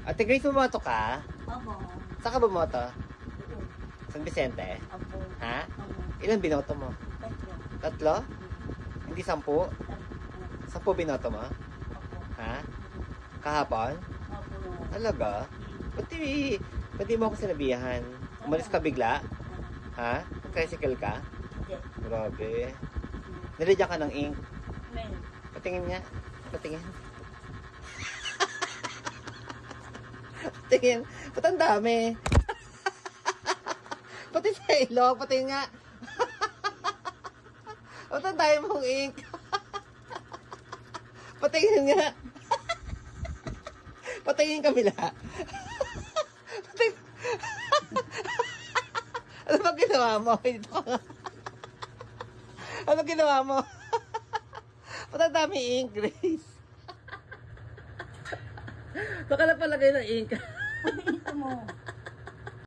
Ate Grace, bumoto ka? Opo. Saan ka bumoto? San Vicente? Opo. Ha? Opo. Ilan binoto mo? 3. 3? Hindi 10? 10 binoto mo? Opo. Ha? Kahapon? Opo. Talaga? Pati mo ako sinabihan. Umalis ka bigla? Ha? Nag-tricycle ka? Hindi. Grabe. Niladya ka ng ink. Men. Patingin nga. Patingin. Patingin. Ba't ang dami? Pati sa ilong. Patingin nga. Ba't ang dami mong ink? Patingin nga. Patingin kabila. Patingin. Ano ba ginawa mo? Ito ka nga. Ano ginawa mo? Ba't ang dami ink, Grace? Baka napalagay ng ink. Ito mo.